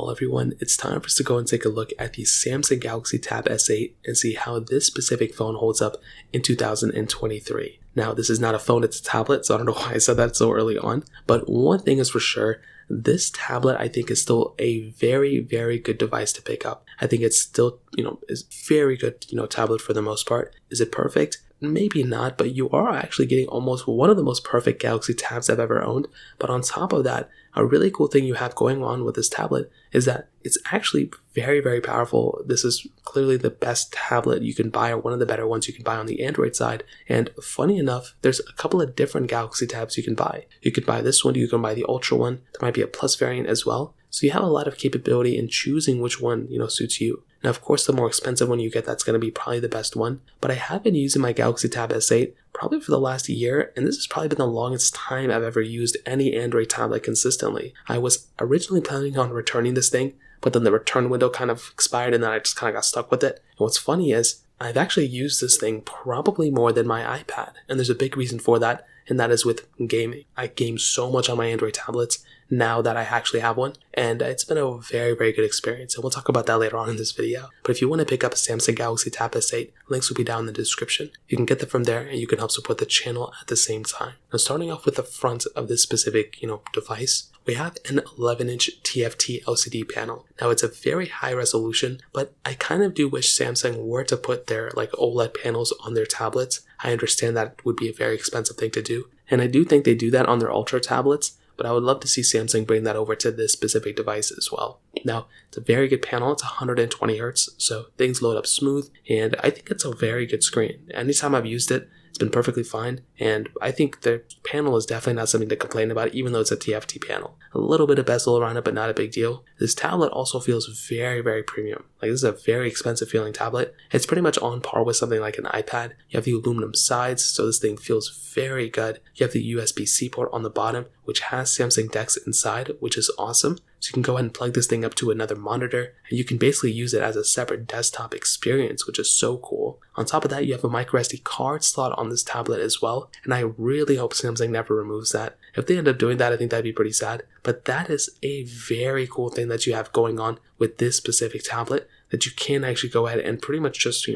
Well everyone, it's time for us to go and take a look at the Samsung Galaxy Tab S8 and see how this specific phone holds up in 2023. Now this is not a phone, it's a tablet, so I don't know why I said that so early on, but one thing is for sure, this tablet I think is still a very, very good device to pick up. I think it's still, is very good, tablet for the most part. Is it perfect? Maybe not, but you are actually getting almost one of the most perfect Galaxy Tabs I've ever owned. But on top of that, a really cool thing you have going on with this tablet is that it's actually very, very powerful. This is clearly the best tablet you can buy, or one of the better ones you can buy on the Android side. And funny enough, there's a couple of different Galaxy Tabs you can buy. You could buy this one, you can buy the Ultra one. There might be a Plus variant as well. So you have a lot of capability in choosing which one, suits you. Now, of course, the more expensive one you get, that's going to be probably the best one. But I have been using my Galaxy Tab S8 probably for the last year, and this has probably been the longest time I've ever used any Android tablet consistently. I was originally planning on returning this thing, but then the return window kind of expired and then I just kind of got stuck with it. And what's funny is, I've actually used this thing probably more than my iPad, and there's a big reason for that, and that is with gaming. I game so much on my Android tablets now that I actually have one, and it's been a very, very good experience, and we'll talk about that later on in this video. But if you want to pick up a Samsung Galaxy Tab S8, links will be down in the description. You can get them from there, and you can help support the channel at the same time. Now, starting off with the front of this specific, device, we have an 11-inch TFT LCD panel. Now, it's a very high resolution, but I kind of do wish Samsung were to put their OLED panels on their tablets. I understand that would be a very expensive thing to do, and I do think they do that on their Ultra tablets, but I would love to see Samsung bring that over to this specific device as well. Now, it's a very good panel. It's 120 Hz, so things load up smooth, and I think it's a very good screen. Anytime I've used it, it's been perfectly fine, and I think the panel is definitely not something to complain about, even though it's a TFT panel. A little bit of bezel around it, but not a big deal. This tablet also feels very, very premium. This is a very expensive feeling tablet. It's pretty much on par with something like an iPad. You have the aluminum sides, so this thing feels very good. You have the USB-C port on the bottom, which has Samsung DeX inside, which is awesome. So you can go ahead and plug this thing up to another monitor, and you can basically use it as a separate desktop experience, which is so cool. On top of that, you have a microSD card slot on this tablet as well, and I really hope Samsung never removes that. If they end up doing that, I think that'd be pretty sad. But that is a very cool thing that you have going on with this specific tablet, that you can actually go ahead and pretty much just,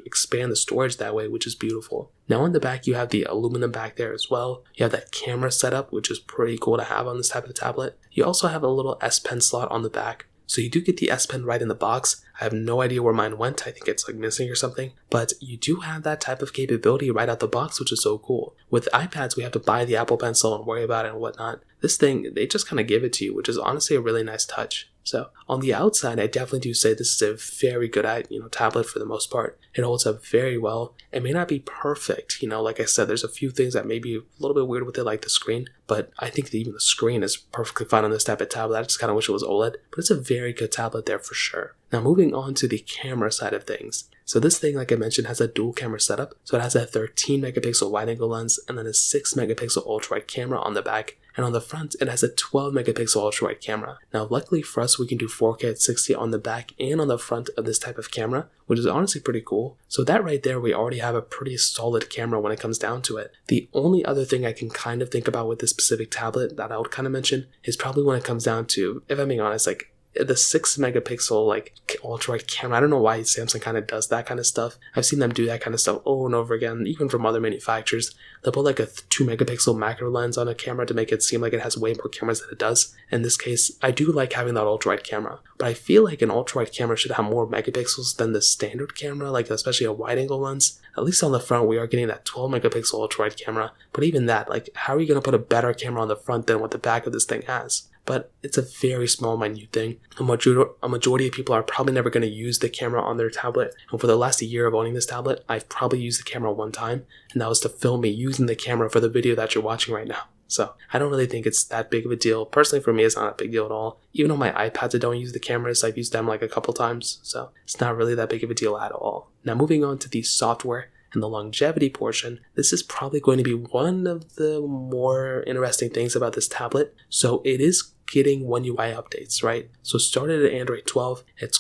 expand the storage that way, which is beautiful. Now on the back, you have the aluminum back there as well. You have that camera setup, which is pretty cool to have on this type of tablet. You also have a little S Pen slot on the back. So you do get the S Pen right in the box. I have no idea where mine went. I think it's missing or something. But you do have that type of capability right out the box, which is so cool. With iPads, we have to buy the Apple Pencil and worry about it and whatnot. This thing, they just kind of give it to you, which is honestly a really nice touch. So on the outside, I definitely do say this is a very good, tablet for the most part. It holds up very well. It may not be perfect, like I said, there's a few things that may be a little bit weird with it, like the screen, but I think that even the screen is perfectly fine on this type of tablet. I just kind of wish it was OLED, but it's a very good tablet there for sure. Now moving on to the camera side of things. So this thing, like I mentioned, has a dual camera setup. So it has a 13 megapixel wide angle lens and then a 6 megapixel ultra wide camera on the back. And on the front, it has a 12 megapixel ultra wide camera. Now luckily for us, we can do 4K at 60 on the back and on the front of this type of camera, which is honestly pretty cool. So that right there, we already have a pretty solid camera when it comes down to it. The only other thing I can kind of think about with this specific tablet that I would kind of mention is probably when it comes down to, if I'm being honest, the 6 megapixel ultra wide camera. I don't know why Samsung kind of does that kind of stuff. I've seen them do that kind of stuff over and over again, even from other manufacturers. They'll put a 2 megapixel macro lens on a camera to make it seem like it has way more cameras than it does. In this case, I do like having that ultra wide camera, but I feel like an ultra wide camera should have more megapixels than the standard camera, especially a wide angle lens. At least on the front, we are getting that 12 megapixel ultra wide camera, but even that, how are you going to put a better camera on the front than what the back of this thing has? But it's a very small, minute thing. A majority of people are probably never going to use the camera on their tablet. And for the last year of owning this tablet, I've probably used the camera one time, and that was to film me using the camera for the video that you're watching right now. So I don't really think it's that big of a deal. Personally, for me, it's not a big deal at all. Even on my iPads, I don't use the cameras. I've used them a couple times. So it's not really that big of a deal at all. Now moving on to the software and the longevity portion, this is probably going to be one of the more interesting things about this tablet. So it is getting One UI updates, right? So it started at Android 12. It's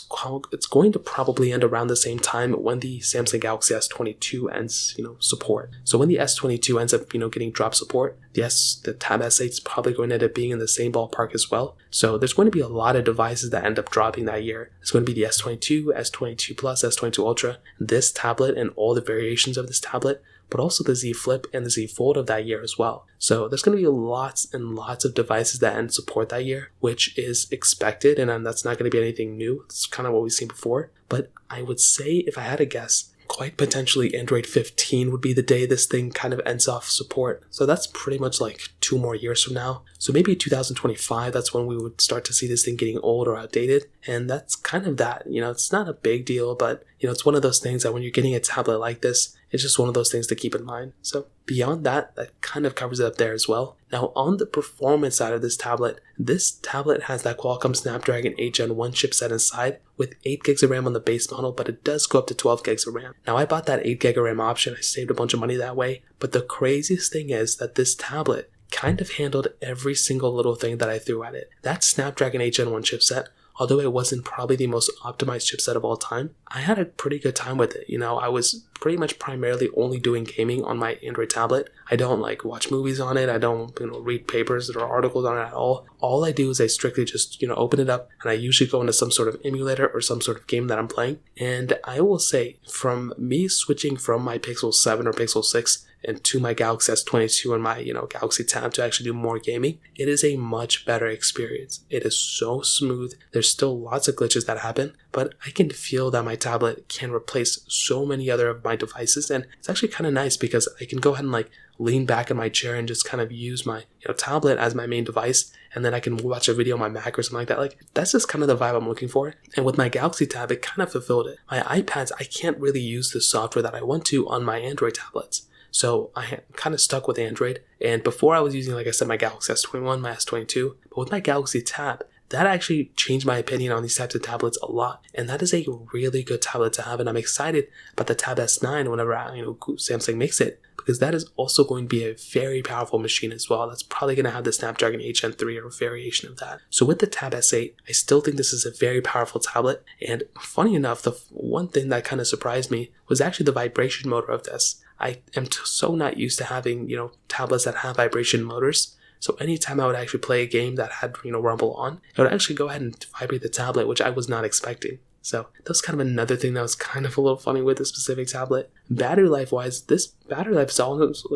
going to probably end around the same time when the Samsung Galaxy S22 ends, support. So when the S22 ends up, getting drop support, the Tab S8 is probably going to end up being in the same ballpark as well. So there's going to be a lot of devices that end up dropping that year. It's going to be the S22, S22 Plus, S22 Ultra, this tablet and all the variations of this tablet, but also the Z Flip and the Z Fold of that year as well. So there's going to be lots and lots of devices that end support that year, which is expected, and that's not going to be anything new. It's kind of what we've seen before. But I would say, if I had to guess, quite potentially Android 15 would be the day this thing kind of ends off support. So that's pretty much like 2 more years from now. So maybe 2025, that's when we would start to see this thing getting old or outdated. And that's kind of that. It's not a big deal, but it's one of those things that when you're getting a tablet like this, it's just one of those things to keep in mind. So beyond that kind of covers it up there as well. Now on the performance side of this tablet has that Qualcomm Snapdragon 8 Gen 1 chipset inside with 8 gigs of RAM on the base model, but it does go up to 12 gigs of RAM. Now I bought that 8 gig of RAM option. I saved a bunch of money that way. But the craziest thing is that this tablet kind of handled every single little thing that I threw at it. That Snapdragon 8 Gen 1 chipset, although it wasn't probably the most optimized chipset of all time, I had a pretty good time with it. I was pretty much primarily only doing gaming on my Android tablet. I don't watch movies on it. I don't read papers or articles on it at all. All I do is I strictly just open it up, and I usually go into some sort of emulator or some sort of game that I'm playing. And I will say, from me switching from my Pixel 7 or Pixel 6 and to my Galaxy S22 and my Galaxy Tab to actually do more gaming, it is a much better experience. It is so smooth. There's still lots of glitches that happen, but I can feel that my tablet can replace so many other of my devices, and it's actually kind of nice because I can go ahead and lean back in my chair and just kind of use my tablet as my main device, and then I can watch a video on my Mac or something like that. That's just kind of the vibe I'm looking for. And with my Galaxy Tab, it kind of fulfilled it. My iPads, I can't really use the software that I want to on my Android tablets. So I kind of stuck with Android. And before I was using, like I said, my Galaxy S21, my S22. But with my Galaxy Tab, that actually changed my opinion on these types of tablets a lot. And that is a really good tablet to have. And I'm excited about the Tab S9 whenever Samsung makes it, because that is also going to be a very powerful machine as well. That's probably going to have the Snapdragon 8 Gen 3 or a variation of that. So with the Tab S8, I still think this is a very powerful tablet. And funny enough, the one thing that kind of surprised me was actually the vibration motor of this. I am so not used to having, tablets that have vibration motors. So anytime I would actually play a game that had, rumble on, it would actually go ahead and vibrate the tablet, which I was not expecting. So that was kind of another thing that was kind of a little funny with this specific tablet. Battery life wise, this battery life is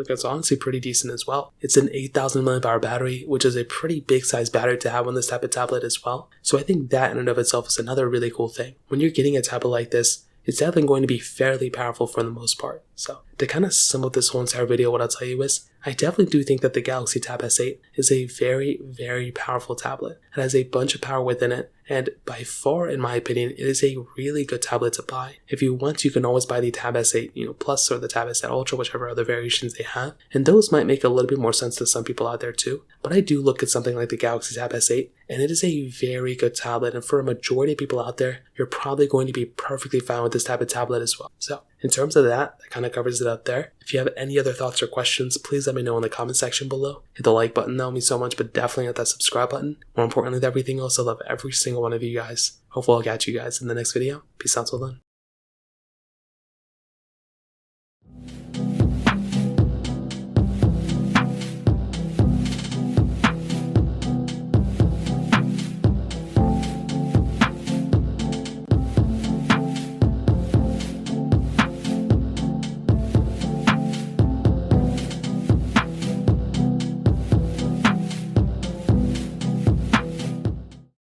it's honestly pretty decent as well. It's an 8,000 mAh battery, which is a pretty big size battery to have on this type of tablet as well. So I think that in and of itself is another really cool thing. When you're getting a tablet like this, it's definitely going to be fairly powerful for the most part. So to kind of sum up this whole entire video, what I'll tell you is, I definitely do think that the Galaxy Tab S8 is a very, very powerful tablet. It has a bunch of power within it, and by far, in my opinion, it is a really good tablet to buy. If you want, you can always buy the Tab S8 Plus or the Tab S8 Ultra, whichever other variations they have, and those might make a little bit more sense to some people out there too. But I do look at something like the Galaxy Tab S8, and it is a very good tablet, and for a majority of people out there, you're probably going to be perfectly fine with this type of tablet as well. So in terms of that kind of covers it up there. If you have any other thoughts or questions, please let me know in the comment section below. Hit the like button, that would mean so much, but definitely hit that subscribe button. More importantly than everything else, I love every single one of you guys. Hopefully I'll catch you guys in the next video. Peace out till then.